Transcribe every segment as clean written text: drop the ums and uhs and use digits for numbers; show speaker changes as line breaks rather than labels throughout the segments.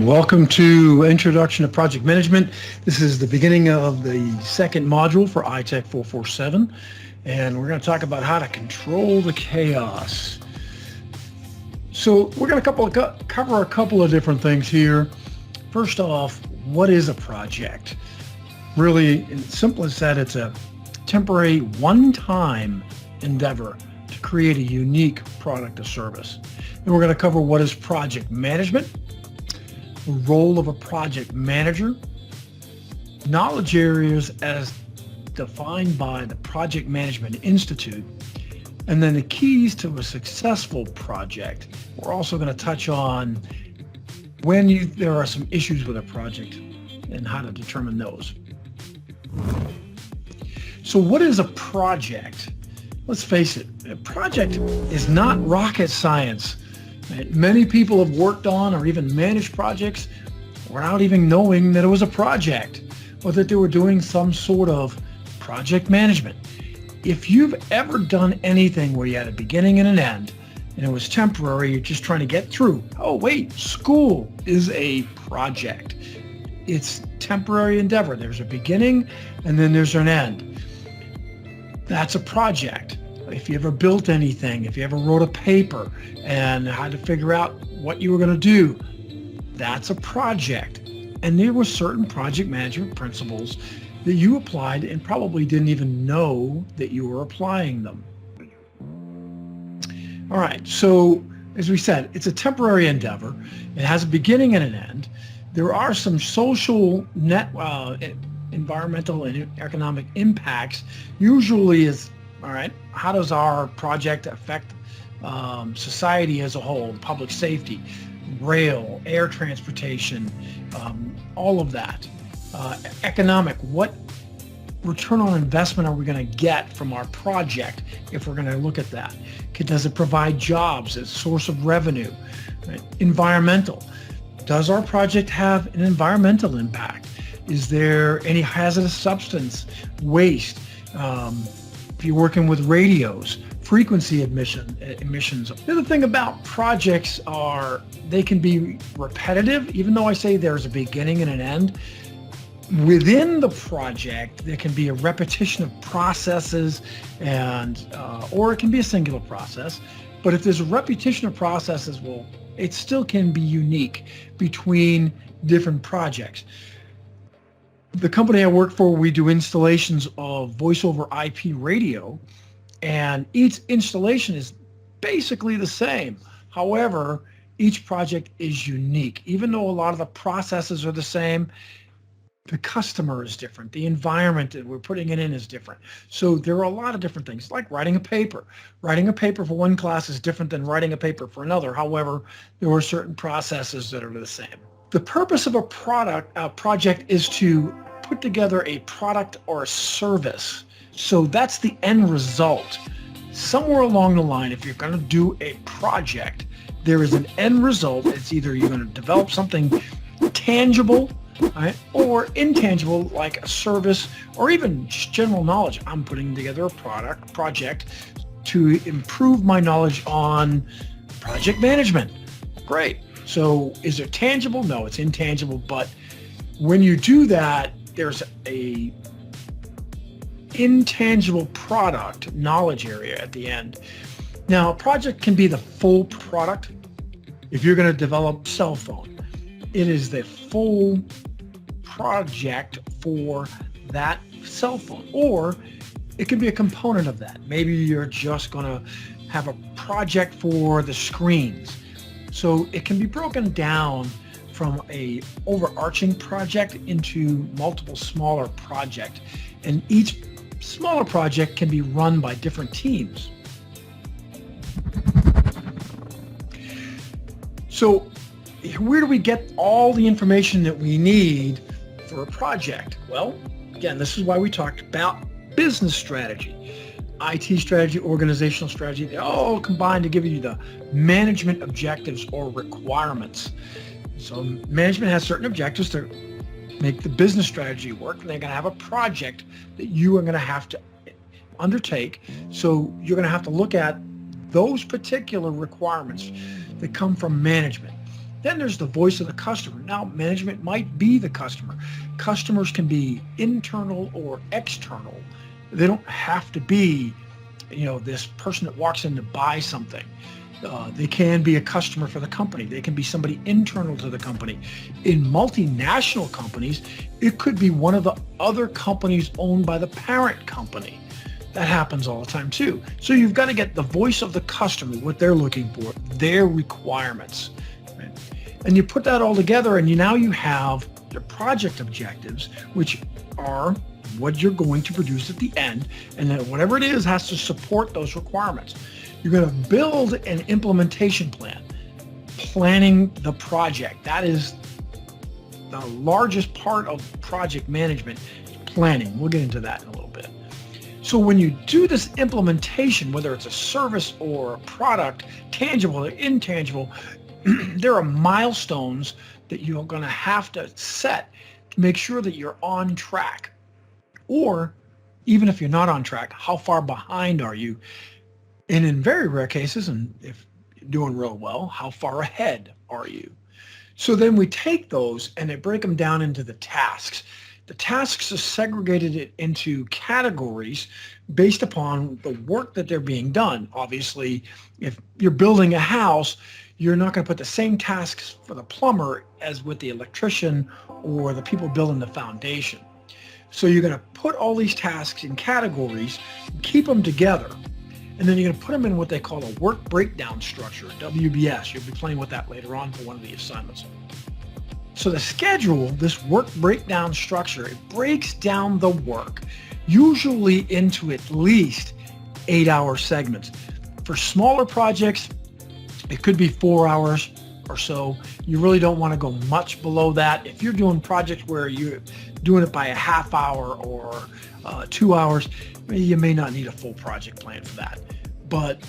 Welcome to Introduction to Project Management. This is the beginning of the second module for iTech 447, and we're going to talk about how to control the chaos. So we're going to cover a couple of different things here. First off, what is a project? Really, simple as that, it's a temporary, one-time endeavor to create a unique product or service. And we're going to cover what is project management, the role of a project manager, knowledge areas as defined by the Project Management Institute, and then the keys to a successful project. We're also going to touch on when there are some issues with a project and how to determine those. So what is a project? Let's face it, a project is not rocket science. Many people have worked on or even managed projects without even knowing that it was a project or that they were doing some sort of project management. If you've ever done anything where you had a beginning and an end and it was temporary, you're just trying to get through. Oh, wait, school is a project. It's temporary endeavor. There's a beginning and then there's an end. That's a project. If you ever built anything, if you ever wrote a paper and had to figure out what you were going to do, that's a project. And there were certain project management principles that you applied and probably didn't even know that you were applying them. All right, so as we said, it's a temporary endeavor. It has a beginning and an end. There are some social, environmental, and economic impacts. Usually is, all right, how does our project affect society as a whole, public safety, rail, air transportation, all of that. Economic, what return on investment are we going to get from our project if we're going to look at that? Does it provide jobs as a source of revenue? Right? Environmental, does our project have an environmental impact? Is there any hazardous substance, waste? If you're working with radios, frequency emissions. The other thing about projects are they can be repetitive, even though I say there's a beginning and an end. Within the project, there can be a repetition of processes and or it can be a singular process. But if there's a repetition of processes, well, it still can be unique between different projects. The company I work for, we do installations of voice over IP radio, and each installation is basically the same. However, each project is unique. Even though a lot of the processes are the same, the customer is different. The environment that we're putting it in is different. So there are a lot of different things, like writing a paper. Writing a paper for one class is different than writing a paper for another. However, there are certain processes that are the same. The purpose of a project is to put together a product or a service. So that's the end result. Somewhere along the line, if you're going to do a project, there is an end result. It's either you're going to develop something tangible, right, or intangible, like a service or even just general knowledge. I'm putting together a project to improve my knowledge on project management. Great. So is it tangible? No, it's intangible. But when you do that, there's a intangible product knowledge area at the end. Now, a project can be the full product. If you're going to develop cell phone, it is the full project for that cell phone, or it can be a component of that. Maybe you're just going to have a project for the screens. So it can be broken down from a overarching project into multiple smaller projects, and each smaller project can be run by different teams. So where do we get all the information that we need for a project? Well, again, this is why we talked about business strategy, IT strategy, organizational strategy. They all combine to give you the management objectives or requirements. So management has certain objectives to make the business strategy work, and they're going to have a project that you are going to have to undertake. So you're going to have to look at those particular requirements that come from management. Then there's the voice of the customer. Now, management might be the customer. Customers can be internal or external. They don't have to be, this person that walks in to buy something. They can be a customer for the company. They can be somebody internal to the company. In multinational companies, it could be one of the other companies owned by the parent company. That happens all the time too. So you've got to get the voice of the customer, what they're looking for, their requirements. Right? And you put that all together, and now you have your project objectives, which are what you're going to produce at the end. And then whatever it is has to support those requirements. You're going to build an implementation plan, planning the project. That is the largest part of project management, planning. We'll get into that in a little bit. So when you do this implementation, whether it's a service or a product, tangible or intangible, there are milestones that you're going to have to set to make sure that you're on track. Or even if you're not on track, how far behind are you? And in very rare cases, and if you're doing real well, how far ahead are you? So then we take those and they break them down into the tasks. The tasks are segregated into categories based upon the work that they're being done. Obviously, if you're building a house, you're not going to put the same tasks for the plumber as with the electrician or the people building the foundation. So you're going to put all these tasks in categories, keep them together, and then you're going to put them in what they call a work breakdown structure, WBS. You'll be playing with that later on for one of the assignments. So the schedule, this work breakdown structure, it breaks down the work, usually into at least 8-hour segments. For smaller projects, it could be 4 hours or so. You really don't want to go much below that. If you're doing projects where you're doing it by a half hour or 2 hours, you may not need a full project plan for that. But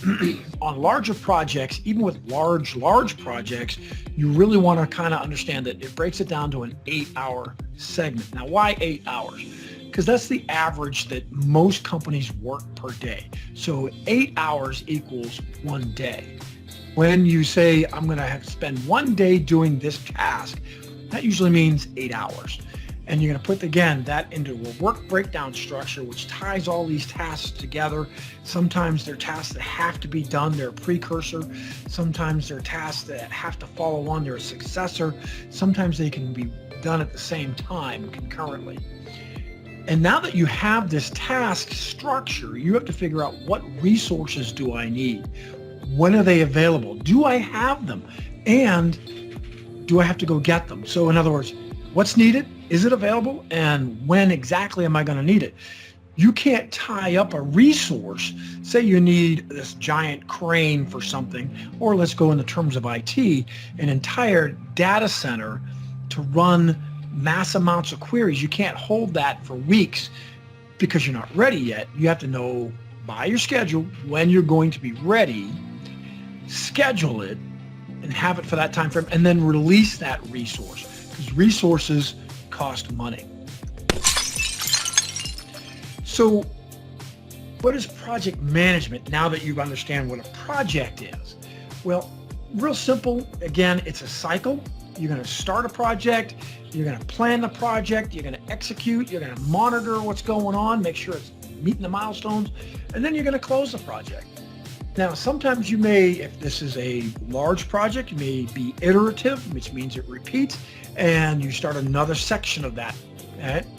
on larger projects, even with large projects, you really want to kind of understand that it breaks it down to an 8-hour segment. Now, why 8 hours? Because that's the average that most companies work per day. So 8 hours equals 1 day. When you say, I'm going to have to spend 1 day doing this task, that usually means 8 hours. And you're going to put, again, that into a work breakdown structure, which ties all these tasks together. Sometimes they're tasks that have to be done. They're a precursor. Sometimes they're tasks that have to follow on. They're a successor. Sometimes they can be done at the same time concurrently. And now that you have this task structure, you have to figure out, what resources do I need? When are they available? Do I have them? And do I have to go get them? So in other words, what's needed? Is it available? And when exactly am I going to need it? You can't tie up a resource. Say you need this giant crane for something, or let's go in the terms of IT, an entire data center to run mass amounts of queries. You can't hold that for weeks because you're not ready yet. You have to know by your schedule when you're going to be ready, schedule it, and have it for that time frame, and then release that resource, because resources cost money. So what is project management now that you understand what a project is? Well, real simple. Again, it's a cycle. You're going to start a project. You're going to plan the project. You're going to execute. You're going to monitor what's going on, make sure it's meeting the milestones, and then you're going to close the project. Now, sometimes you may, if this is a large project, you may be iterative, which means it repeats, and you start another section of that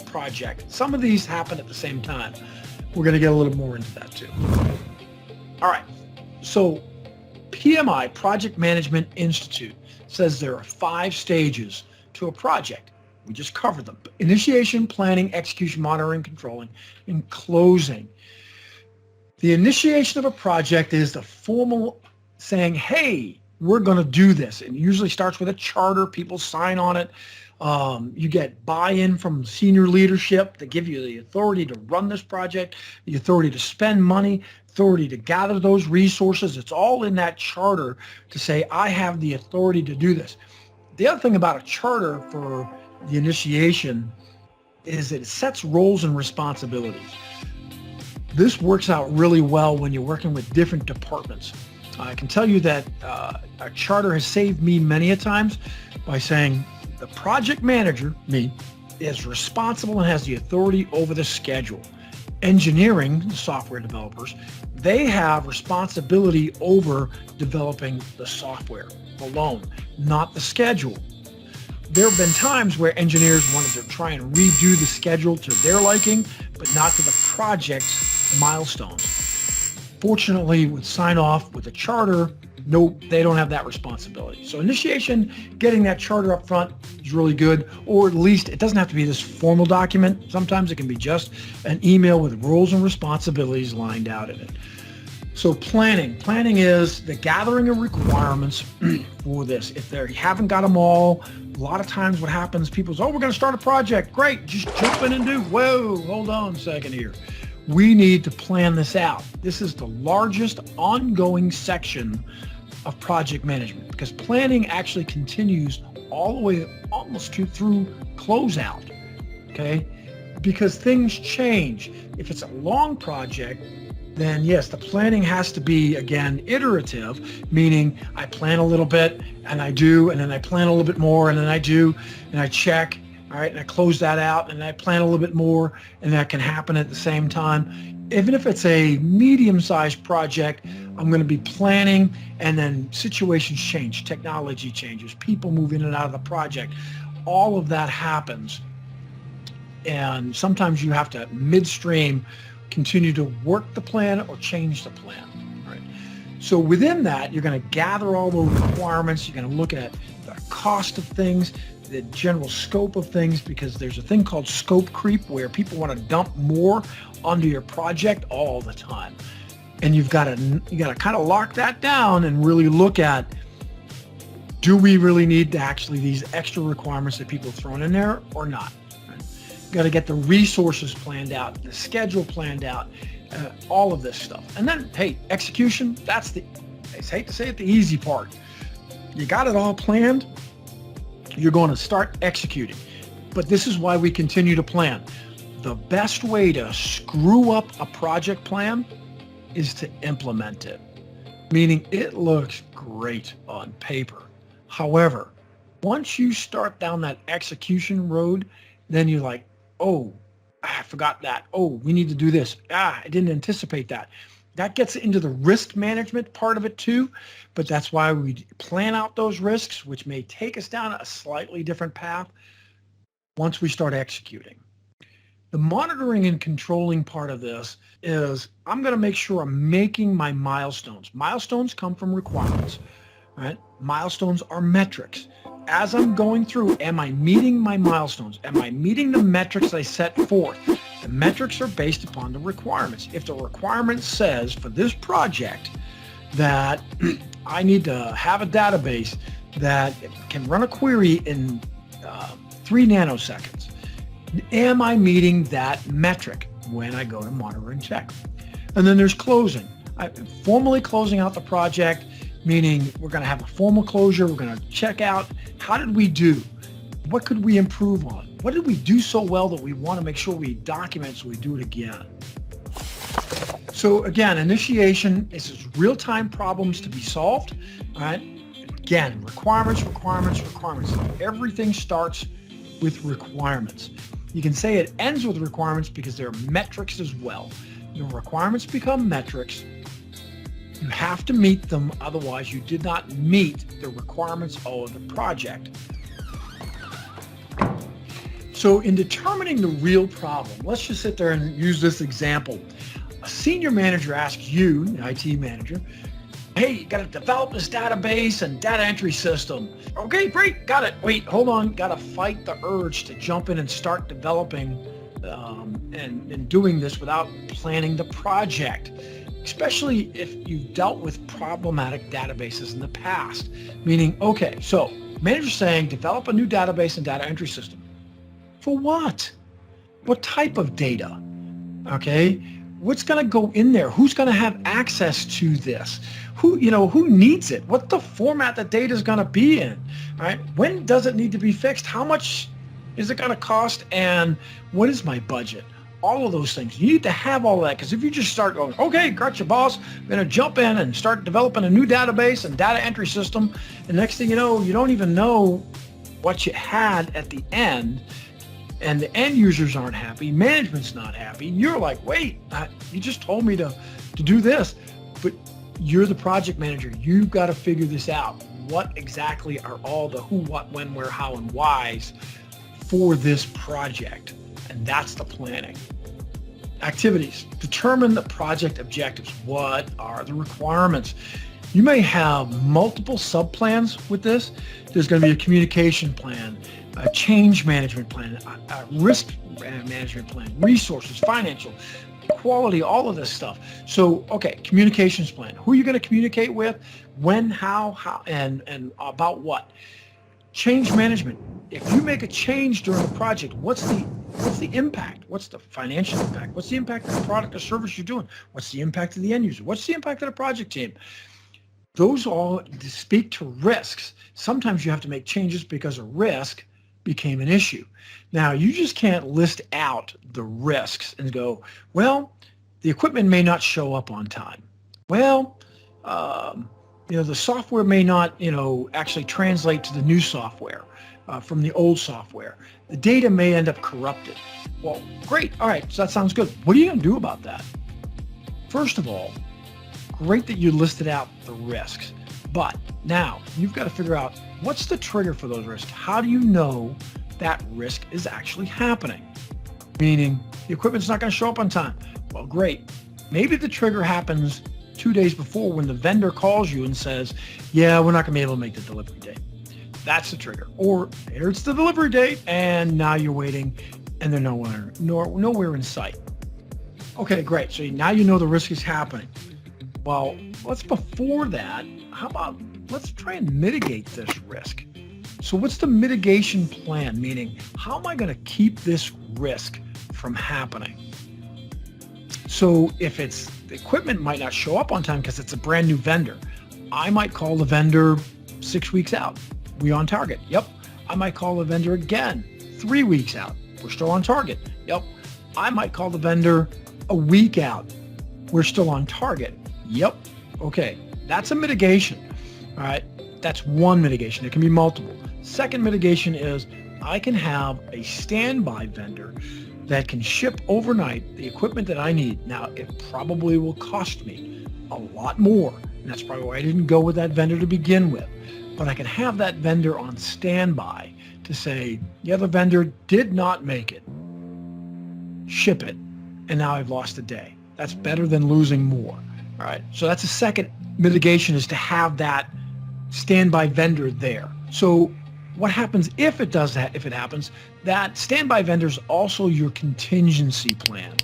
project. Some of these happen at the same time. We're going to get a little more into that too. All right. So PMI, Project Management Institute, says there are 5 stages to a project. We just covered them: initiation, planning, execution, monitoring, controlling, and closing. The initiation of a project is the formal saying, hey, we're going to do this. It usually starts with a charter. People sign on it. You get buy-in from senior leadership to give you the authority to run this project, the authority to spend money, authority to gather those resources. It's all in that charter to say, I have the authority to do this. The other thing about a charter for the initiation is that it sets roles and responsibilities. This works out really well when you're working with different departments. I can tell you that a charter has saved me many a times by saying the project manager, me, is responsible and has the authority over the schedule. Engineering, software developers, they have responsibility over developing the software alone, not the schedule. There have been times where engineers wanted to try and redo the schedule to their liking, but not to the project's milestones. Fortunately, with sign-off with a charter, nope, they don't have that responsibility. So initiation, getting that charter up front is really good, or at least it doesn't have to be this formal document. Sometimes it can be just an email with roles and responsibilities lined out in it. So planning is the gathering of requirements for this. If they haven't got them all, a lot of times what happens, people say, oh, we're going to start a project. Great, just jump in and do. Whoa, hold on a second here. We need to plan this out. This is the largest ongoing section of project management because planning actually continues all the way almost through closeout, okay? Because things change. If it's a long project, then yes, the planning has to be, again, iterative, meaning I plan a little bit and I do, and then I plan a little bit more and then I do, and I check, all right, and I close that out and I plan a little bit more, and that can happen at the same time. Even if it's a medium-sized project, I'm going to be planning, and then situations change, technology changes, people move in and out of the project. All of that happens, and sometimes you have to midstream continue to work the plan or change the plan. Right? So within that, you're going to gather all those requirements. You're going to look at the cost of things, the general scope of things, because there's a thing called scope creep where people want to dump more onto your project all the time. And you got to kind of lock that down and really look at, do we really need to actually these extra requirements that people have thrown in there or not? Got to get the resources planned out, the schedule planned out, all of this stuff. And then, hey, execution, that's I hate to say it, the easy part. You got it all planned, you're going to start executing. But this is why we continue to plan. The best way to screw up a project plan is to implement it, meaning it looks great on paper. However, once you start down that execution road, then you're like, oh, I forgot that. Oh, we need to do this. I didn't anticipate that. That gets into the risk management part of it too, but that's why we plan out those risks, which may take us down a slightly different path once we start executing. The monitoring and controlling part of this is I'm going to make sure I'm making my milestones. Milestones come from requirements, right? Milestones are metrics. As I'm going through, am I meeting my milestones? Am I meeting the metrics I set forth? The metrics are based upon the requirements. If the requirement says for this project that I need to have a database that can run a query in 3 nanoseconds, am I meeting that metric when I go to monitor and check? And then there's closing. Formally closing out the project, meaning we're going to have a formal closure. We're going to check out, how did we do? What could we improve on? What did we do so well that we want to make sure we document so we do it again? So again, initiation is real-time problems to be solved. All right. Again, requirements. Everything starts with requirements. You can say it ends with requirements because there are metrics as well. Your requirements become metrics. You have to meet them, otherwise you did not meet the requirements of the project. So in determining the real problem, let's just sit there and use this example. A senior manager asks you, the IT manager, hey, you got to develop this database and data entry system. Okay, great, got it. Wait, hold on, got to fight the urge to jump in and start developing and doing this without planning the project. Especially if you've dealt with problematic databases in the past. Meaning, okay, so manager's saying develop a new database and data entry system. For what? What type of data? Okay, what's going to go in there? Who's going to have access to this? Who needs it? What the format the data is going to be in? All right, when does it need to be fixed? How much is it going to cost? And what is my budget? all of those things. You need to have all of that, because if you just start going, okay, gotcha, boss, I'm going to jump in and start developing a new database and data entry system, and next thing you know, you don't even know what you had at the end, and the end users aren't happy, management's not happy. You're like, wait, you just told me to do this, but you're the project manager. You've got to figure this out. What exactly are all the who, what, when, where, how, and whys for this project? And that's the planning. Activities. Determine the project objectives. What are the requirements? You may have multiple sub-plans with this. There's going to be a communication plan, a change management plan, a risk management plan, resources, financial, quality, all of this stuff. So, okay, communications plan. Who are you going to communicate with? When, how, and about what? Change management. If you make a change during the project, what's the impact? What's the financial impact? What's the impact of the product or service you're doing? What's the impact of the end user? What's the impact of the project team? Those all speak to risks. Sometimes you have to make changes because a risk became an issue. Now, you just can't list out the risks and go, well, the equipment may not show up on time. Well, the software may not, actually translate to the new software from the old software. The data may end up corrupted. Well, great. All right. So that sounds good. What are you going to do about that? First of all, great that you listed out the risks, but now you've got to figure out what's the trigger for those risks. How do you know that risk is actually happening? Meaning the equipment's not going to show up on time. Well, great. Maybe the trigger happens 2 days before when the vendor calls you and says, yeah, we're not going to be able to make the delivery date. That's the trigger. Or here it's the delivery date, and now you're waiting, and they're nowhere in sight. Okay, great. So now you know the risk is happening. Well, before that, how about let's try and mitigate this risk. So what's the mitigation plan? Meaning, how am I going to keep this risk from happening? So if the equipment might not show up on time because it's a brand new vendor, I might call the vendor 6 weeks out. We on target? Yep. I might call the vendor again 3 weeks out. We're still on target. Yep. I might call the vendor a week out. We're still on target. Yep. Okay. That's a mitigation. All right. That's one mitigation. It can be multiple. Second mitigation is I can have a standby vendor that can ship overnight the equipment that I need. Now, it probably will cost me a lot more. And that's probably why I didn't go with that vendor to begin with. But I can have that vendor on standby to say, the other vendor did not make it. Ship it. And now I've lost a day. That's better than losing more. All right. So that's a second mitigation, is to have that standby vendor there. So what happens if it does that? If it happens, that standby vendor is also your contingency plan.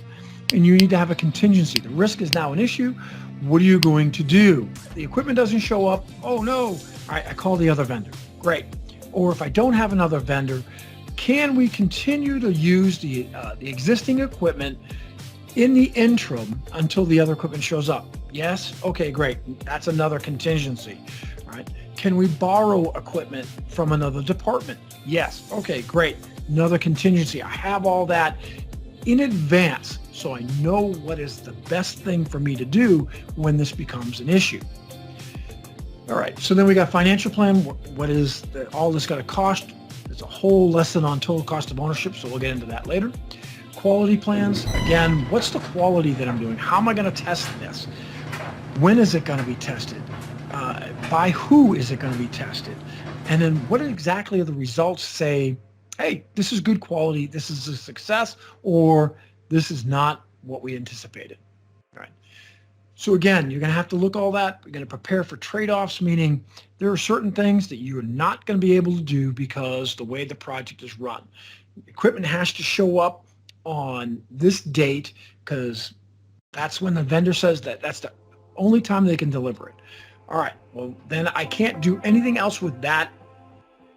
And you need to have a contingency. The risk is now an issue. What are you going to do? The equipment doesn't show up. Oh no. All right, I call the other vendor. Great. Or if I don't have another vendor, can we continue to use the existing equipment in the interim until the other equipment shows up? Yes? Okay, great. That's another contingency. All right. Can we borrow equipment from another department? Yes. Okay, great. Another contingency. I have all that in advance, so I know what is the best thing for me to do when this becomes an issue. All right, so then we got financial plan. What is all this going to cost? There's a whole lesson on total cost of ownership, so we'll get into that later. Quality plans. Again, what's the quality that I'm doing? How am I going to test this? When is it going to be tested? By who is it going to be tested? And then what exactly are the results say, hey, this is good quality, this is a success, or this is not what we anticipated. All right. So again, you're going to have to look all that. You're going to prepare for trade-offs, meaning there are certain things that you're not going to be able to do because the way the project is run. Equipment has to show up on this date because that's when the vendor says that's the only time they can deliver it. All right, well, then I can't do anything else with that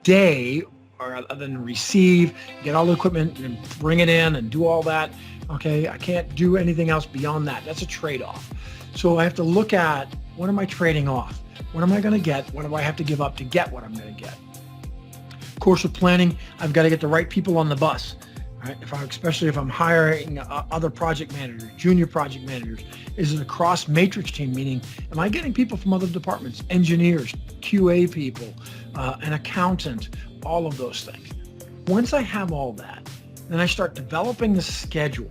day or other than receive, get all the equipment and bring it in and do all that. Okay, I can't do anything else beyond that. That's a trade-off. So I have to look at, what am I trading off? What am I going to get? What do I have to give up to get what I'm going to get? Of course, with planning, I've got to get the right people on the bus. right? Especially if I'm hiring other project managers, junior project managers, is it a cross matrix team? Meaning, am I getting people from other departments, engineers, QA people, an accountant, all of those things. Once I have all that, then I start developing the schedule.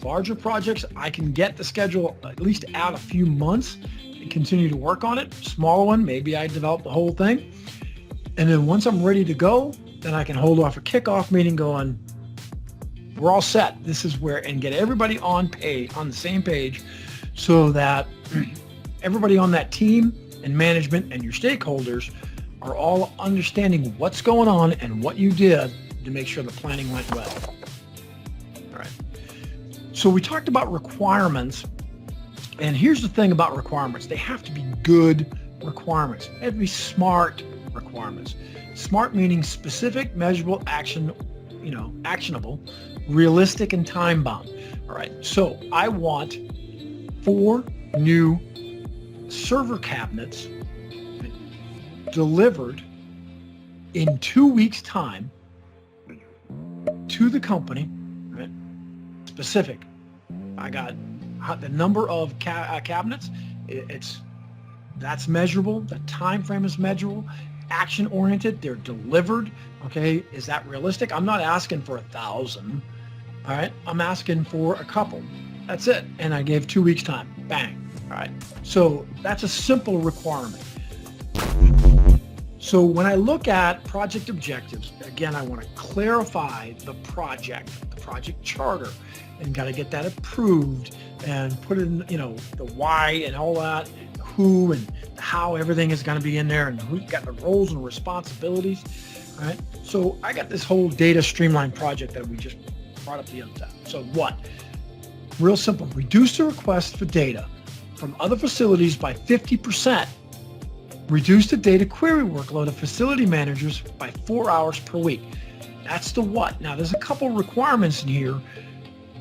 Larger projects, I can get the schedule at least out a few months and continue to work on it. Smaller one, maybe I develop the whole thing. And then once I'm ready to go, then I can hold off a kickoff meeting going, we're all set. This is where, and get everybody on the same page so that everybody on that team and management and your stakeholders are all understanding what's going on and what you did to make sure the planning went well. All right. So we talked about requirements, and here's the thing about requirements. They have to be good requirements. They have to be smart requirements. Smart meaning specific, measurable, actionable, realistic, and time-bound. All right, so I want 4 new server cabinets delivered in 2 weeks' time to the company, right? Specific. I got the number of cabinets. That's measurable. The time frame is measurable. Action oriented. They're delivered. Okay, is that realistic? I'm not asking for 1,000. All right, I'm asking for a couple. That's it. And I gave 2 weeks time. Bang. All right. So that's a simple requirement. So when I look at project objectives, again, I want to clarify the project charter, and got to get that approved and put in, the why and all that, who and how everything is going to be in there, and who's got the roles and responsibilities. All right. So I got this whole data streamline project that we just brought up the other time. So what? Real simple. Reduce the request for data from other facilities by 50%. Reduce the data query workload of facility managers by 4 hours per week. That's the what. Now, there's a couple requirements in here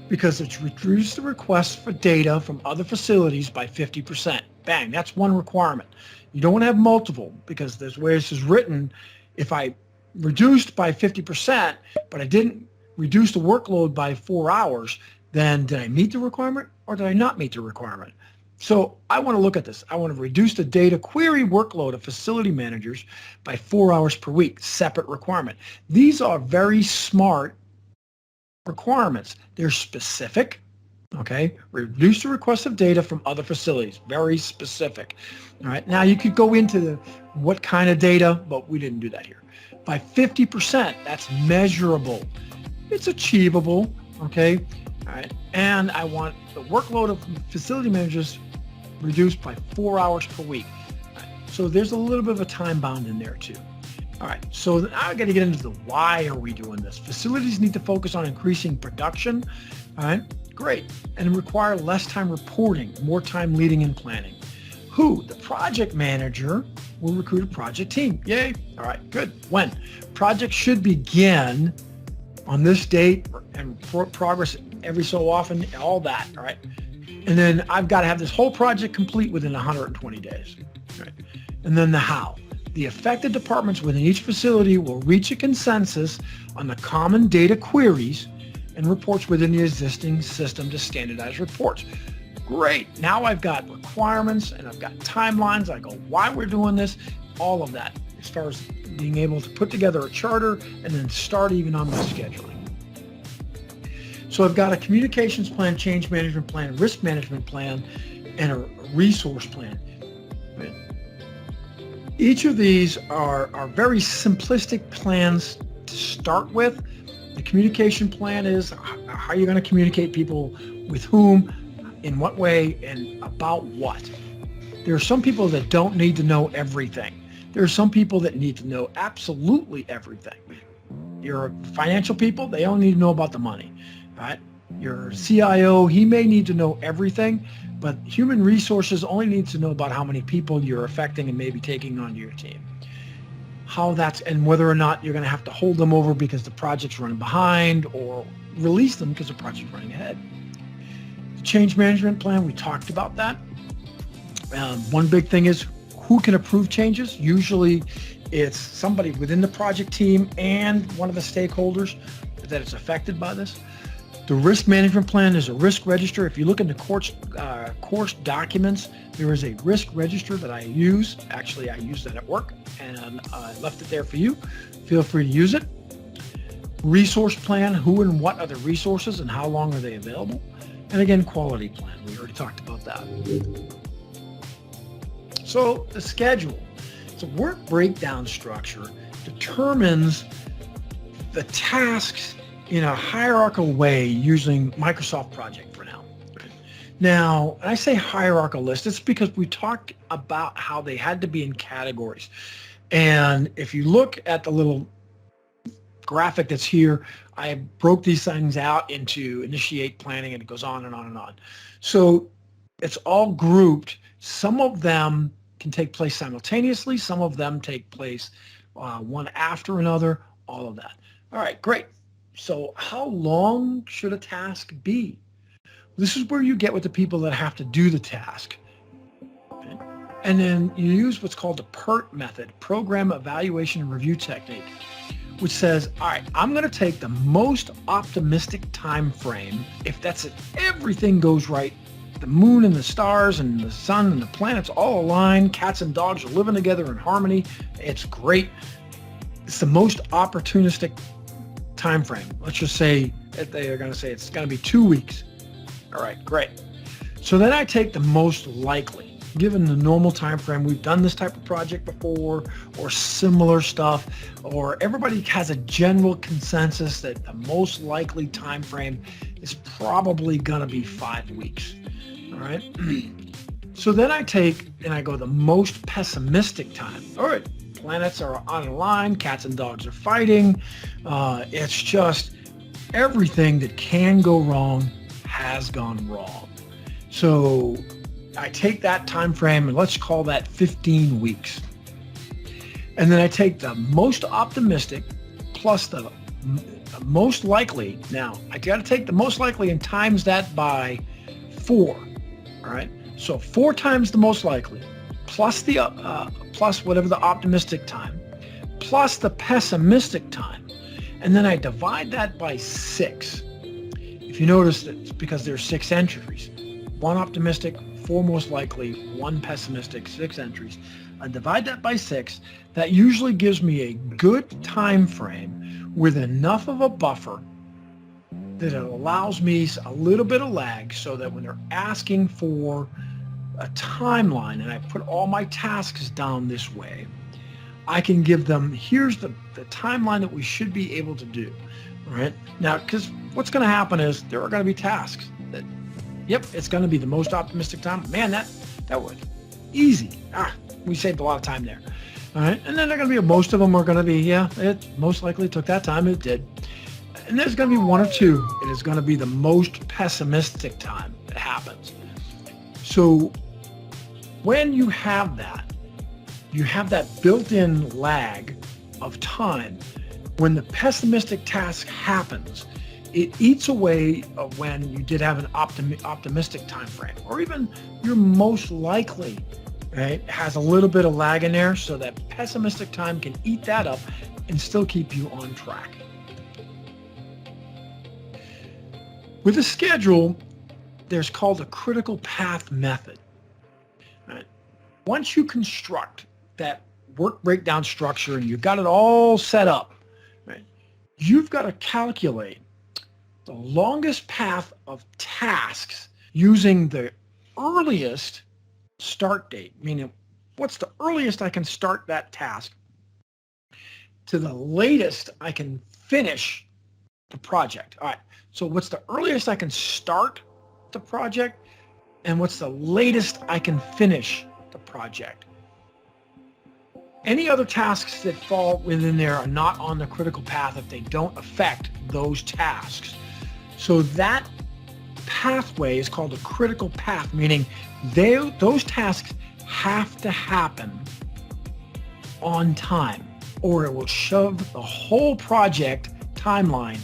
because it's reduce the request for data from other facilities by 50%. Bang, that's one requirement. You don't want to have multiple because there's where this is written. If I reduced by 50%, but I didn't reduce the workload by 4 hours, then did I meet the requirement or did I not meet the requirement? So I want to look at this. I want to reduce the data query workload of facility managers by 4 hours per week, separate requirement. These are very smart requirements. They're specific, okay? Reduce the request of data from other facilities, very specific. All right, now you could go into what kind of data, but we didn't do that here. By 50%, that's measurable. It's achievable, okay? All right, and I want the workload of facility managers reduced by 4 hours per week. All right, so there's a little bit of a time bound in there too. All right, so now I got to get into the why are we doing this? Facilities need to focus on increasing production. All right, great, and require less time reporting, more time leading and planning. Who? The project manager will recruit a project team. Yay. All right, good. When? Project should begin on this date and progress every so often, all that, all right? And then I've got to have this whole project complete within 120 days, right? And then the how. The affected departments within each facility will reach a consensus on the common data queries and reports within the existing system to standardize reports. Great. Now I've got requirements and I've got timelines. I go, why we're doing this, all of that, as far as being able to put together a charter and then start even on my scheduling. So I've got a communications plan, change management plan, risk management plan, and a resource plan. Each of these are very simplistic plans to start with. The communication plan is how you're going to communicate people with whom, in what way, and about what. There are some people that don't need to know everything. There are some people that need to know absolutely everything. Your financial people, they only need to know about the money. Right? Your CIO, he may need to know everything, but human resources only needs to know about how many people you're affecting and maybe taking onto your team. How that's, and whether or not you're going to have to hold them over because the project's running behind or release them because the project's running ahead. The change management plan, we talked about that. One big thing is who can approve changes. Usually it's somebody within the project team and one of the stakeholders. that it's affected by this. The risk management plan is a risk register. If you look in the course documents, there is a risk register that I use. Actually, I use that at work, and I left it there for you. Feel free to use it. Resource plan, who and what are the resources and how long are they available? And again, quality plan. We already talked about that. So the schedule. The work breakdown structure determines the tasks in a hierarchical way using Microsoft Project for now. Now, when I say hierarchical list, it's because we talked about how they had to be in categories. And if you look at the little graphic that's here, I broke these things out into initiate, planning, and it goes on and on and on. So it's all grouped. Some of them can take place simultaneously. Some of them take place one after another, all of that. All right, great. So how long should a task be? This is where you get with the people that have to do the task. Okay? And then you use what's called the PERT method, Program Evaluation and Review Technique, which says, all right, I'm going to take the most optimistic time frame. If that's it, everything goes right, the moon and the stars and the sun and the planets all align, cats and dogs are living together in harmony, it's great. It's the most opportunistic time frame. Let's just say they are going to say it's going to be 2 weeks. All right, great. So then I take the most likely, given the normal time frame. We've done this type of project before, or similar stuff, or everybody has a general consensus that the most likely time frame is probably going to be 5 weeks. All right. So then I take and I go the most pessimistic time. All right. Planets are on a line, cats and dogs are fighting. It's just everything that can go wrong has gone wrong. So I take that time frame and let's call that 15 weeks. And then I take the most optimistic plus the most likely. Now I got to take the most likely and times that by 4. All right. So 4 times the most likely plus the plus whatever the optimistic time, plus the pessimistic time, and then I divide that by 6. If you notice that it's because there's 6 entries, 1 optimistic, 4 most likely, 1 pessimistic, 6 entries. I divide that by 6. That usually gives me a good time frame with enough of a buffer that it allows me a little bit of lag so that when they're asking for a timeline and I put all my tasks down this way, I can give them, here's the timeline that we should be able to do, right? Now, because what's going to happen is there are going to be tasks that, yep, it's going to be the most optimistic time. Man, that was easy. We saved a lot of time there. All right. And then they're going to be, most of them are going to be, yeah, it most likely took that time. It did. And there's going to be 1 or 2. It is going to be the most pessimistic time that happens. So when you have that built-in lag of time. When the pessimistic task happens, it eats away of when you did have an optimistic time frame, or even your most likely, right, has a little bit of lag in there, so that pessimistic time can eat that up and still keep you on track. With a schedule, there's called a critical path method. Right? Once you construct that work breakdown structure and you've got it all set up, right, you've got to calculate the longest path of tasks using the earliest start date, meaning what's the earliest I can start that task to the latest I can finish the project. All right, so what's the earliest I can start the project and what's the latest I can finish the project? Any other tasks that fall within there are not on the critical path if they don't affect those tasks. So that pathway is called a critical path, meaning those tasks have to happen on time, or it will shove the whole project timeline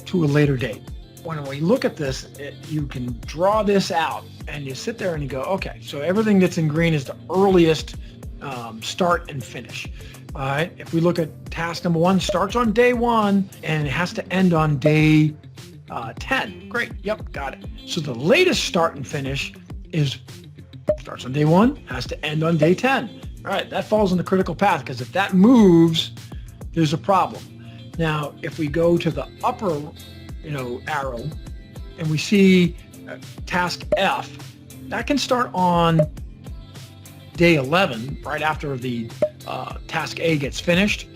to a later date. When we look at this, you can draw this out and you sit there and you go, okay, so everything that's in green is the earliest start and finish. All right. If we look at task number 1, starts on day 1 and it has to end on day 10. Great. Yep. Got it. So the latest start and finish is starts on day 1, has to end on day 10. All right. That falls in the critical path because if that moves, there's a problem. Now, if we go to the upper, arrow and we see task F, that can start on day 11, right after the task A gets finished,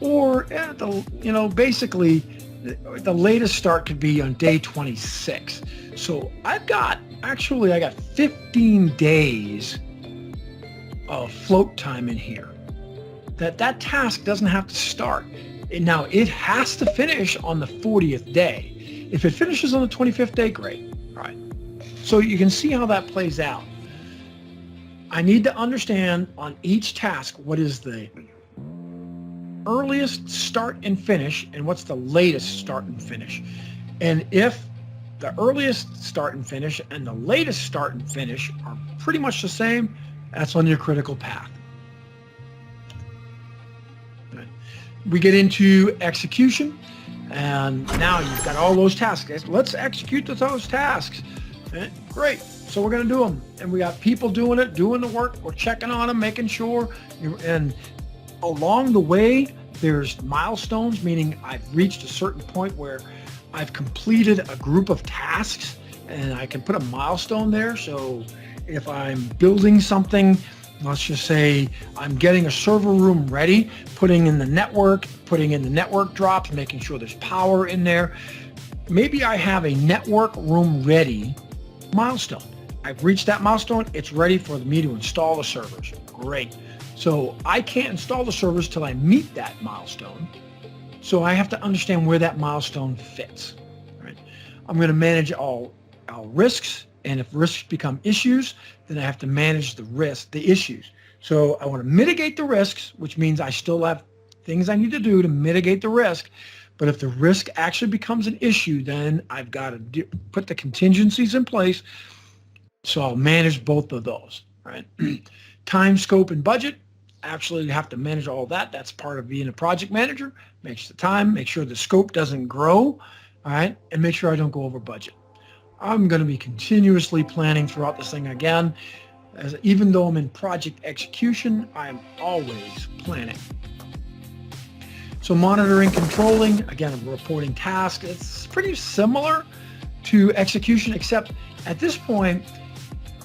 or basically the latest start could be on day 26. So I got 15 days of float time in here. That task doesn't have to start. Now it has to finish on the 40th day. If it finishes on the 25th day, great. All right. So you can see how that plays out. I need to understand on each task what is the earliest start and finish and what's the latest start and finish. And if the earliest start and finish and the latest start and finish are pretty much the same, that's on your critical path. We get into execution, and now you've got all those tasks. Let's execute those tasks. Great. So we're going to do them, and we got people doing it, doing the work. We're checking on them, making sure. And along the way, there's milestones, meaning I've reached a certain point where I've completed a group of tasks, and I can put a milestone there. So if I'm building something, let's just say I'm getting a server room ready, putting in the network drops, making sure there's power in there. Maybe I have a network room ready milestone. I've reached that milestone. It's ready for me to install the servers. Great. So I can't install the servers till I meet that milestone. So I have to understand where that milestone fits. Right? I'm going to manage all risks. And if risks become issues, then I have to manage the issues. So I want to mitigate the risks, which means I still have things I need to do to mitigate the risk. But if the risk actually becomes an issue, then I've got to put the contingencies in place. So I'll manage both of those, right? Time, scope, and budget. Actually, you have to manage all that. That's part of being a project manager. Make the time, make sure the scope doesn't grow, all right? And make sure I don't go over budget. I'm going to be continuously planning throughout this thing again. Even though I'm in project execution, I am always planning. So monitoring, controlling, again, I'm reporting tasks. It's pretty similar to execution, except at this point,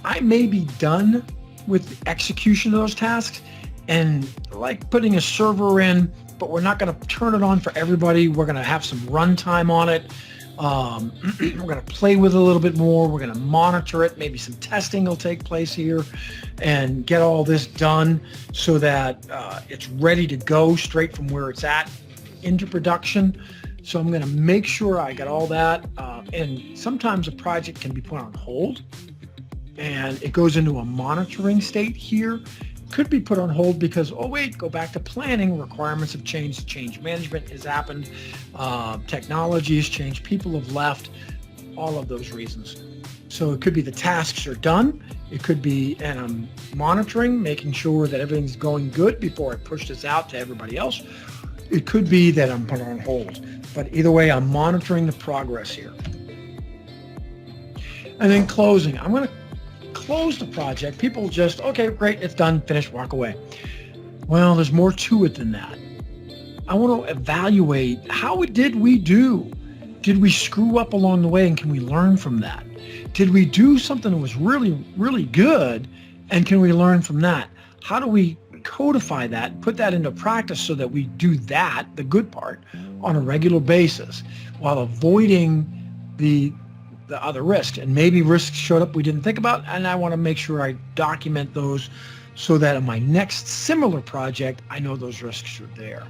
I may be done with execution of those tasks and like putting a server in, but we're not going to turn it on for everybody. We're going to have some runtime on it. We're going to play with it a little bit more. We're going to monitor it. Maybe some testing will take place here and get all this done so that it's ready to go straight from where it's at into production. So I'm going to make sure I got all that. And sometimes a project can be put on hold and it goes into a monitoring state here. Could be put on hold because, oh wait, go back to planning. Requirements have changed. Change management has happened. Technology has changed. People have left. All of those reasons. So it could be the tasks are done. It could be, and I'm monitoring, making sure that everything's going good before I push this out to everybody else. It could be that I'm put on hold. But either way, I'm monitoring the progress here. And then closing. I'm going to close the project. People just, okay, great, it's done, finished, walk away. Well, there's more to it than that. I want to evaluate how did we do? Did we screw up along the way and can we learn from that? Did we do something that was really, really good and can we learn from that? How do we codify that, put that into practice so that we do that, the good part, on a regular basis while avoiding the other risks? And maybe risks showed up we didn't think about, and I want to make sure I document those so that in my next similar project, I know those risks are there.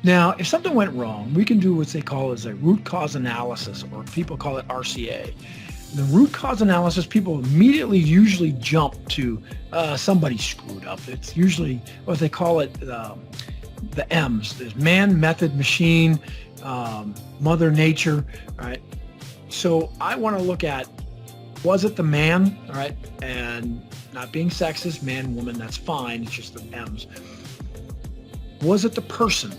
Now, if something went wrong, we can do what they call as a root cause analysis, or people call it RCA. The root cause analysis, people immediately usually jump to somebody screwed up. It's usually what they call it, the M's. There's man, method, machine, mother nature, right? So I want to look at, was it the man, all right? And not being sexist, man, woman, that's fine. It's just the M's. Was it the person?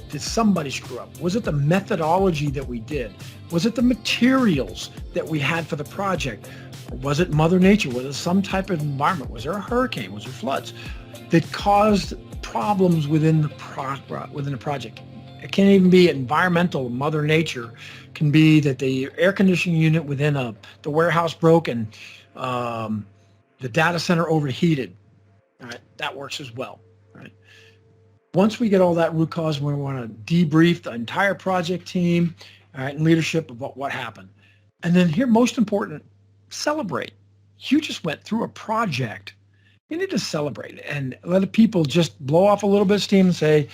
Did somebody screw up? Was it the methodology that we did? Was it the materials that we had for the project? Or was it Mother Nature? Was it some type of environment? Was there a hurricane? Was there floods that caused problems within the project? It can't even be environmental. Mother Nature can be that the air conditioning unit within the warehouse broke and the data center overheated. All right, that works as well. All right. Once we get all that root cause, we want to debrief the entire project team, all right, and leadership about what happened. And then here, most important, celebrate. You just went through a project. You need to celebrate and let the people just blow off a little bit of steam and say,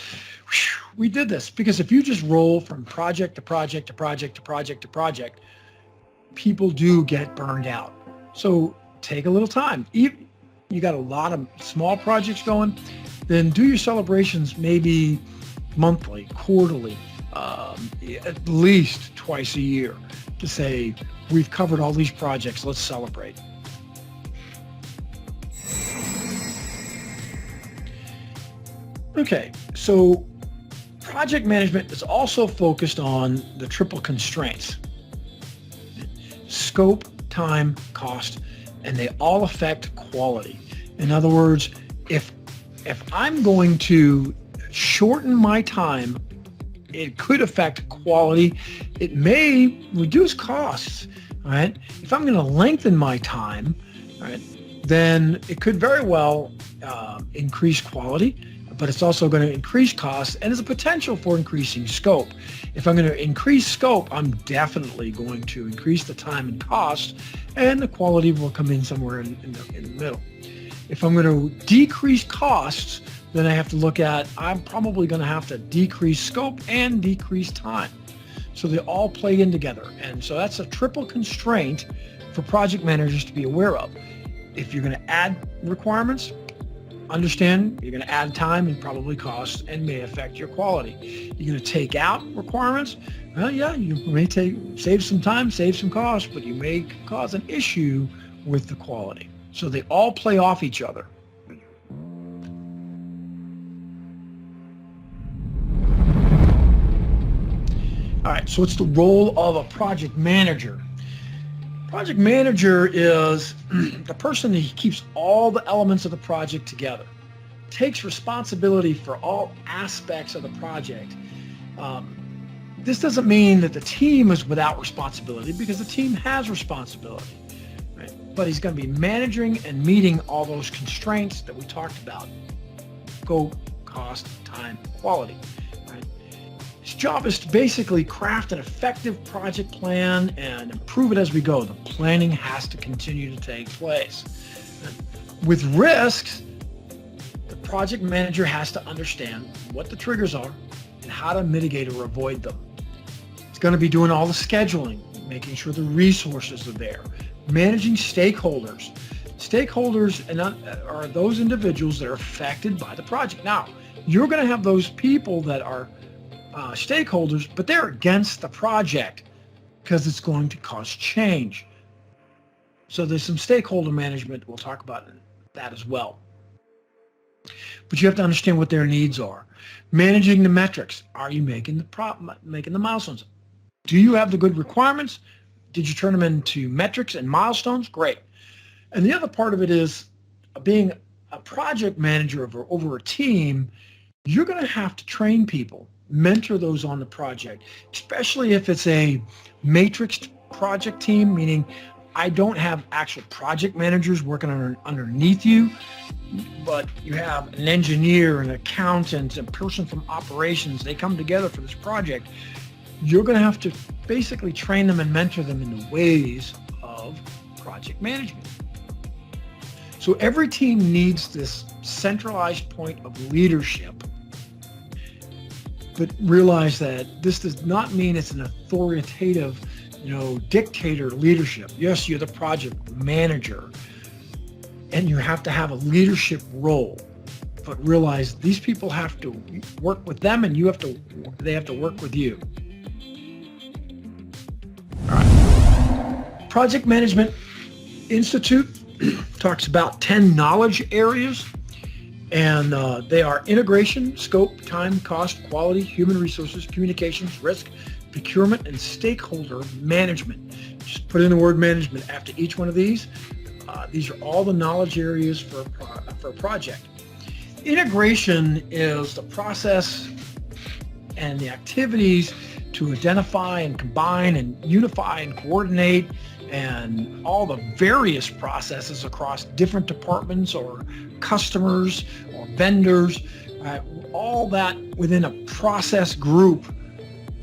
we did this. Because if you just roll from project to project to project to project to project, people do get burned out. So take a little time. You got a lot of small projects going, then do your celebrations maybe monthly, quarterly, at least twice a year to say, we've covered all these projects, let's celebrate. Okay, so project management is also focused on the triple constraints: scope, time, cost, and they all affect quality. In other words, if I'm going to shorten my time, it could affect quality. It may reduce costs, all right? If I'm going to lengthen my time, all right, then it could very well increase quality, but it's also going to increase costs and there's a potential for increasing scope. If I'm going to increase scope, I'm definitely going to increase the time and cost, and the quality will come in somewhere in the middle. If I'm going to decrease costs, then I have to look at, I'm probably going to have to decrease scope and decrease time. So they all play in together. And so that's a triple constraint for project managers to be aware of. If you're going to add requirements, understand you're going to add time and probably cost and may affect your quality. You're going to take out requirements. Well, yeah, you may save some time, save some cost, but you may cause an issue with the quality. So they all play off each other. All right, so what's the role of a project manager? Project manager is the person who keeps all the elements of the project together, takes responsibility for all aspects of the project. This doesn't mean that the team is without responsibility, because the team has responsibility, right? But he's going to be managing and meeting all those constraints that we talked about: scope, cost, time, quality. His job is to basically craft an effective project plan and improve it as we go. The planning has to continue to take place. With risks, the project manager has to understand what the triggers are and how to mitigate or avoid them. It's going to be doing all the scheduling, making sure the resources are there, managing stakeholders. Stakeholders are those individuals that are affected by the project. Now, you're going to have those people that are stakeholders, but they're against the project because it's going to cause change. So there's some stakeholder management. We'll talk about that as well. But you have to understand what their needs are. Managing the metrics. Are you making the milestones? Do you have the good requirements? Did you turn them into metrics and milestones? Great. And the other part of it is being a project manager over a team. You're going to have to train people, mentor those on the project, especially if it's a matrixed project team, meaning I don't have actual project managers working underneath you, but you have an engineer, an accountant, a person from operations. They come together for this project. You're going to have to basically train them and mentor them in the ways of project management. So every team needs this centralized point of leadership. But realize that this does not mean it's an authoritative, dictator leadership. Yes, you're the project manager and you have to have a leadership role, but realize these people have to work with them and they have to work with you. All right. Project Management Institute talks about 10 knowledge areas. And they are integration, scope, time, cost, quality, human resources, communications, risk, procurement, and stakeholder management. Just put in the word management after each one of these. These are all the knowledge areas for a project. Integration is the process and the activities to identify and combine and unify and coordinate and all the various processes across different departments or customers or vendors, all that within a process group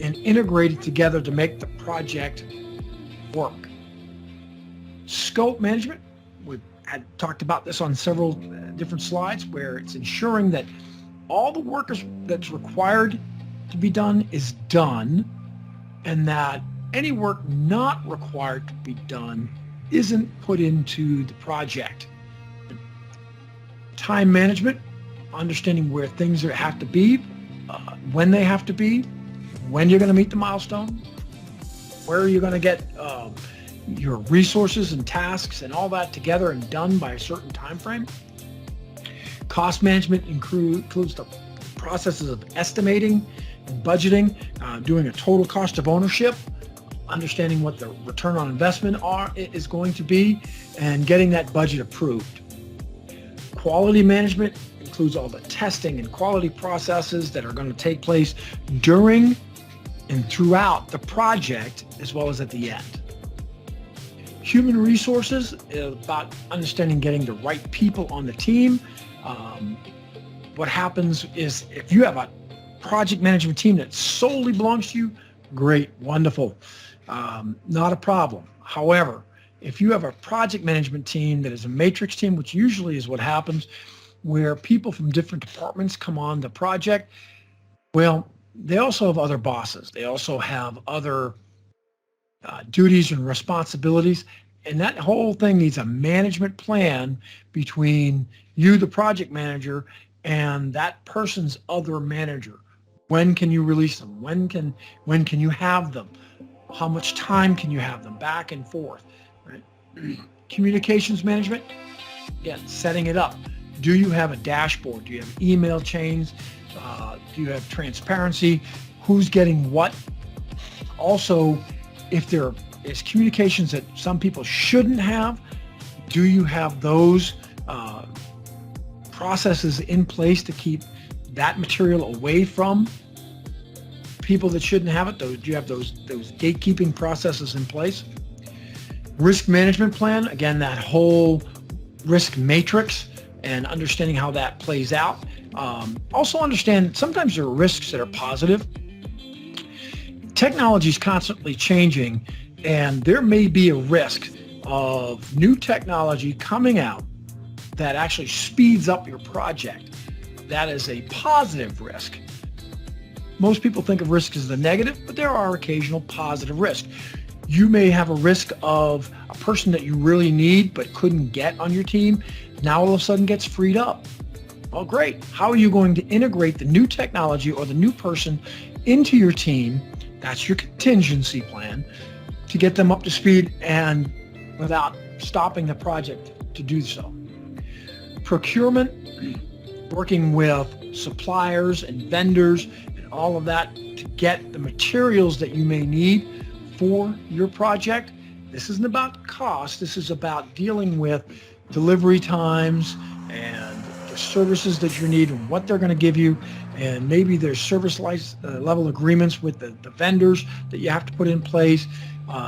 and integrate it together to make the project work. Scope management, we've talked about this on several different slides, where it's ensuring that all the work that's required to be done is done, and that any work not required to be done isn't put into the project. Time management, understanding where things have to be, when they have to be, when you're going to meet the milestone, where are you going to get your resources and tasks and all that together and done by a certain time frame. Cost management includes the processes of estimating and budgeting, doing a total cost of ownership, understanding what the return on investment is going to be, and getting that budget approved. Quality management includes all the testing and quality processes that are going to take place during and throughout the project, as well as at the end. Human resources is about understanding getting the right people on the team. What happens is if you have a project management team that solely belongs to you, great, wonderful, not a problem. However, if you have a project management team that is a matrix team, which usually is what happens, where people from different departments come on the project, well, they also have other bosses. They also have other duties and responsibilities. And that whole thing needs a management plan between you, the project manager, and that person's other manager. When can you release them? When can you have them? How much time can you have them? Back and forth. Right? Communications management, again, setting it up. Do you have a dashboard? Do you have email chains? Do you have transparency? Who's getting what? Also, if there is communications that some people shouldn't have, do you have those processes in place to keep that material away from people that shouldn't have it? Do you have those gatekeeping processes in place? Risk management plan, again, that whole risk matrix and understanding how that plays out. Also understand sometimes there are risks that are positive. Technology is constantly changing, and there may be a risk of new technology coming out that actually speeds up your project. That is a positive risk. Most people think of risk as the negative, but there are occasional positive risks. You may have a risk of a person that you really need but couldn't get on your team, now all of a sudden gets freed up. Well, great. How are you going to integrate the new technology or the new person into your team? That's your contingency plan to get them up to speed and without stopping the project to do so. Procurement, working with suppliers and vendors and all of that to get the materials that you may need for your project. This isn't about cost. This is about dealing with delivery times and the services that you need and what they're going to give you. And maybe there's service level agreements with the vendors that you have to put in place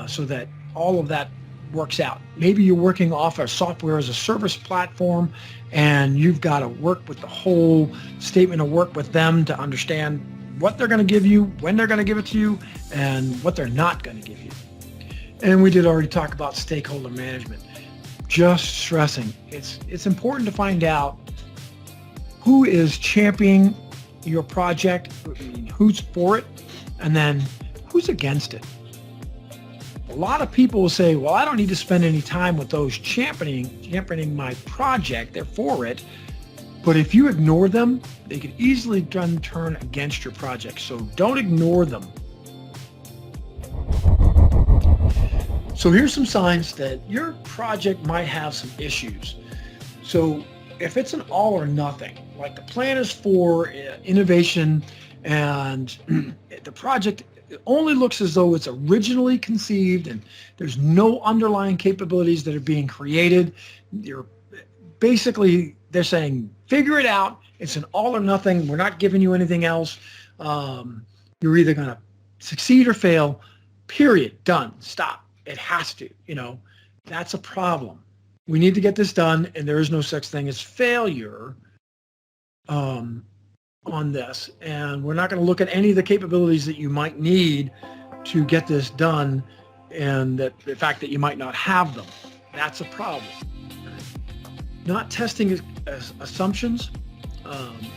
so that all of that works out. Maybe you're working off a software as a service platform and you've got to work with the whole statement of work with them to understand what they're going to give you, when they're going to give it to you, and what they're not going to give you. And we did already talk about stakeholder management. Just stressing, it's important to find out who is championing your project, who's for it, and then who's against it. A lot of people will say, well, I don't need to spend any time with those championing my project. They're for it. But if you ignore them, they could easily turn against your project. So don't ignore them. So here's some signs that your project might have some issues. So if it's an all or nothing, like the plan is for innovation and the project only looks as though it's originally conceived and there's no underlying capabilities that are being created, they're saying, figure it out. It's an all or nothing. We're not giving you anything else. You're either going to succeed or fail, period, done, stop. It has to, that's a problem. We need to get this done, and there is no such thing as failure on this. And we're not going to look at any of the capabilities that you might need to get this done, and that the fact that you might not have them. That's a problem. Not testing assumptions.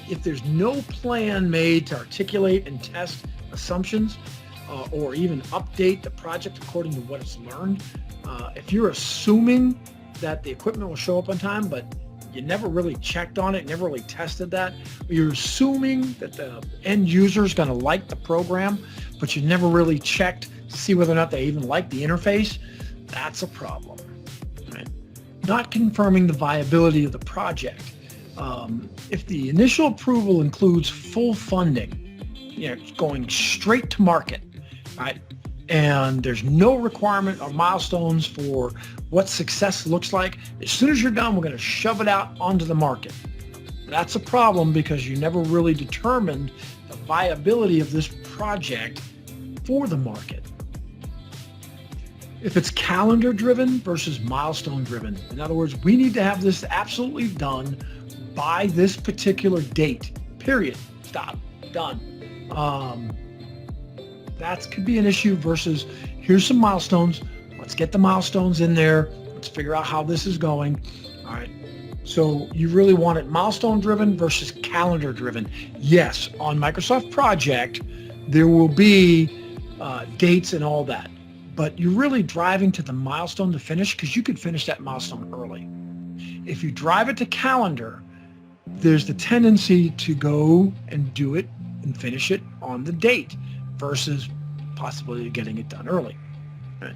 If there's no plan made to articulate and test assumptions or even update the project according to what it's learned, if you're assuming that the equipment will show up on time, but you never really checked on it, never really tested that, or you're assuming that the end user is going to like the program, but you never really checked to see whether or not they even like the interface, that's a problem. Right? Not confirming the viability of the project. If the initial approval includes full funding, going straight to market, right? And there's no requirement or milestones for what success looks like. As soon as you're done, we're going to shove it out onto the market. That's a problem because you never really determined the viability of this project for the market. If it's calendar driven versus milestone driven, in other words, we need to have this absolutely done by this particular date, period, stop, done. That could be an issue versus here's some milestones. Let's get the milestones in there. Let's figure out how this is going. All right. So you really want it milestone driven versus calendar driven. Yes, on Microsoft Project, there will be dates and all that, but you're really driving to the milestone to finish because you could finish that milestone early. If you drive it to calendar, there's the tendency to go and do it and finish it on the date versus possibly getting it done early. Right?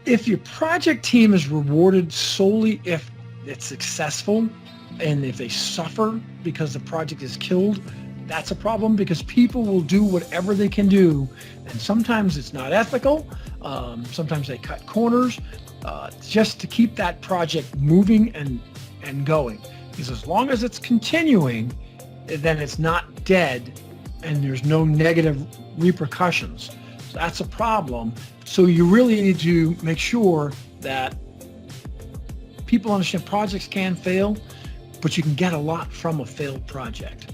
If your project team is rewarded solely if it's successful and if they suffer because the project is killed, that's a problem because people will do whatever they can do, and sometimes it's not ethical. Sometimes they cut corners just to keep that project moving and going. Because as long as it's continuing, then it's not dead and there's no negative repercussions. So that's a problem. So you really need to make sure that people understand projects can fail, but you can get a lot from a failed project.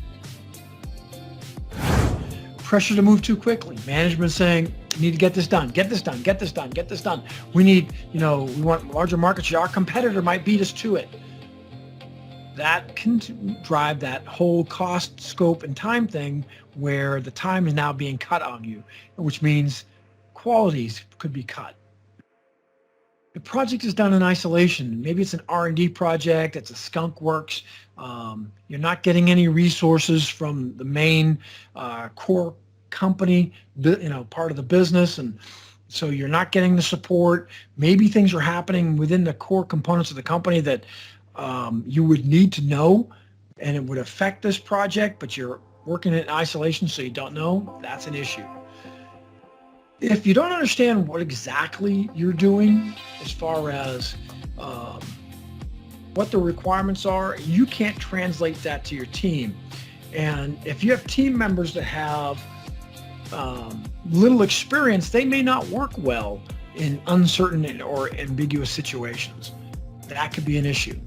Pressure to move too quickly. Management saying, you need to get this done, get this done, get this done, get this done. We need, we want larger market share. Our competitor might beat us to it. That can drive that whole cost, scope, and time thing where the time is now being cut on you, which means qualities could be cut. The project is done in isolation. Maybe it's an R&D project, it's a skunk works. You're not getting any resources from the main core company, part of the business, and so you're not getting the support. Maybe things are happening within the core components of the company that you would need to know, and it would affect this project, but you're working in isolation, so you don't know. That's an issue. If you don't understand what exactly you're doing as far as what the requirements are, you can't translate that to your team. And if you have team members that have little experience, they may not work well in uncertain or ambiguous situations. That could be an issue.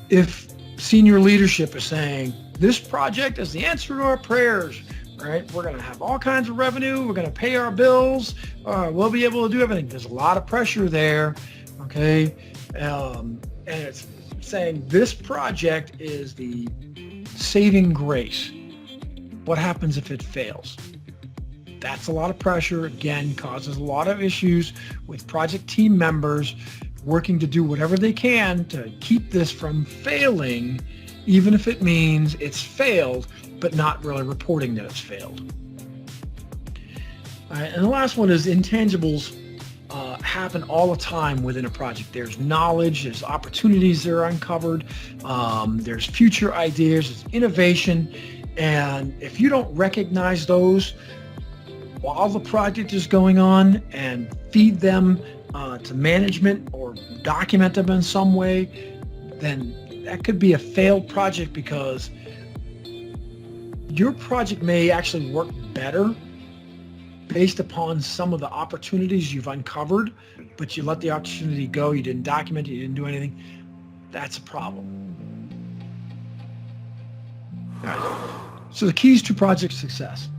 If senior leadership is saying, this project is the answer to our prayers, right? We're going to have all kinds of revenue. We're going to pay our bills. We'll be able to do everything. There's a lot of pressure there, okay? And it's saying this project is the saving grace. What happens if it fails? That's a lot of pressure. Again, causes a lot of issues with project team members working to do whatever they can to keep this from failing, even if it means it's failed, but not really reporting that it's failed. All right, and the last one is intangibles happen all the time within a project. There's knowledge, there's opportunities that are uncovered, there's future ideas, there's innovation, and if you don't recognize those while the project is going on and feed them to management or document them in some way, then that could be a failed project, because your project may actually work better based upon some of the opportunities you've uncovered, but you let the opportunity go, you didn't document it, you didn't do anything. That's a problem. All right. So the keys to project success.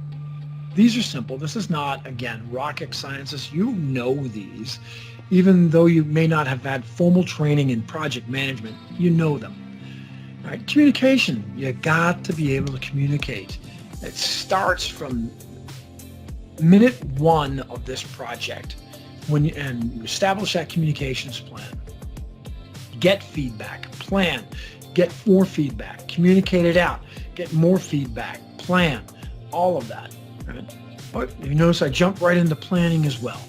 These are simple. This is not, again, rocket sciences. You know these. Even though you may not have had formal training in project management, you know them. All right. Communication. You got to be able to communicate. It starts from minute one of this project and you establish that communications plan. Get feedback, plan, get more feedback, communicate it out, get more feedback, plan, all of that. Right? But you notice I jumped right into planning as well.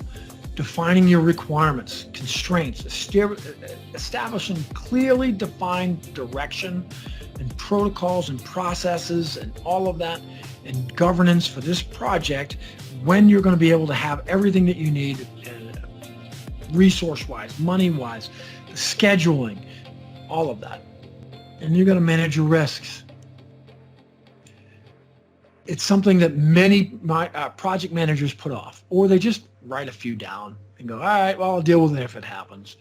Defining your requirements, constraints, establishing clearly defined direction and protocols and processes and all of that, and governance for this project, when you're going to be able to have everything that you need, resource-wise, money-wise, scheduling, all of that. And you're going to manage your risks. It's something that many project managers put off, or they just write a few down and go, all right, well, I'll deal with it if it happens.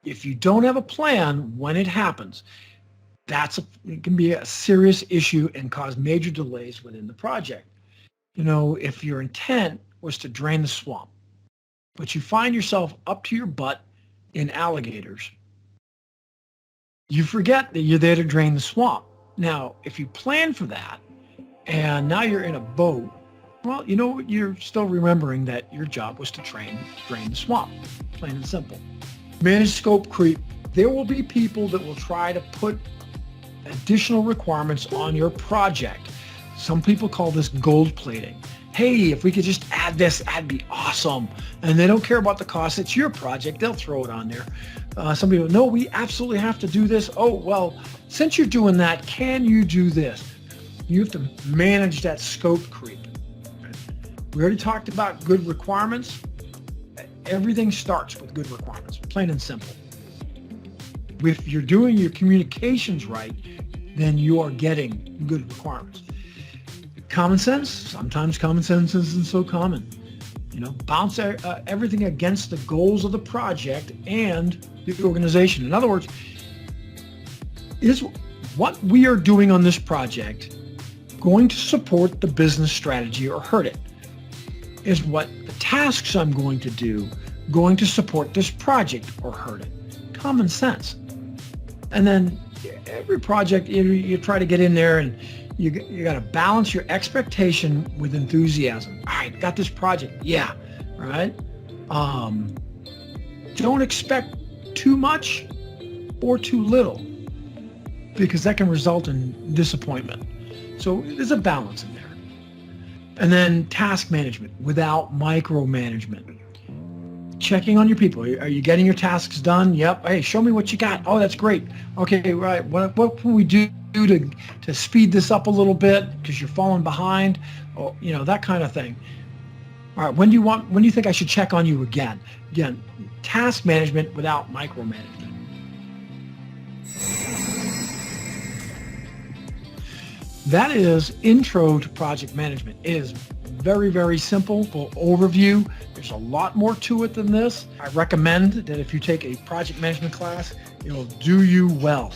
If you don't have a plan when it happens, it can be a serious issue and cause major delays within the project. You know, if your intent was to drain the swamp, but you find yourself up to your butt in alligators, you forget that you're there to drain the swamp. Now, if you plan for that, and now you're in a boat, well, you know, you're still remembering that your job was to drain the swamp, plain and simple. Manage scope creep. There will be people that will try to put additional requirements on your project. Some people call this gold plating. Hey, if we could just add this, that'd be awesome. And they don't care about the cost. It's your project. They'll throw it on there. Some people, no, we absolutely have to do this. Oh, well, since you're doing that, can you do this? You have to manage that scope creep. We already talked about good requirements. Everything starts with good requirements, plain and simple. If you're doing your communications right, then you are getting good requirements. Common sense. Sometimes common sense isn't so common. You know, bounce everything against the goals of the project and the organization. In other words, is what we are doing on this project going to support the business strategy or hurt it? Is what the tasks I'm going to do going to support this project or hurt it? Common sense. And then every project, you try to get in there and you got to balance your expectation with enthusiasm. All right, got this project. Yeah. All right. Don't expect too much or too little, because that can result in disappointment. So there's a balance in there. And then task management without micromanagement. Checking on your people. Are you getting your tasks done? Yep. Hey, show me what you got. Oh, that's great. Okay, right. What can we do to speed this up a little bit because you're falling behind? Or, you know, that kind of thing. All right. When do you think I should check on you again? Again, task management without micromanagement. That is intro to project management. It is very, very simple overview. There's a lot more to it than this. I recommend that if you take a project management class, it will do you well.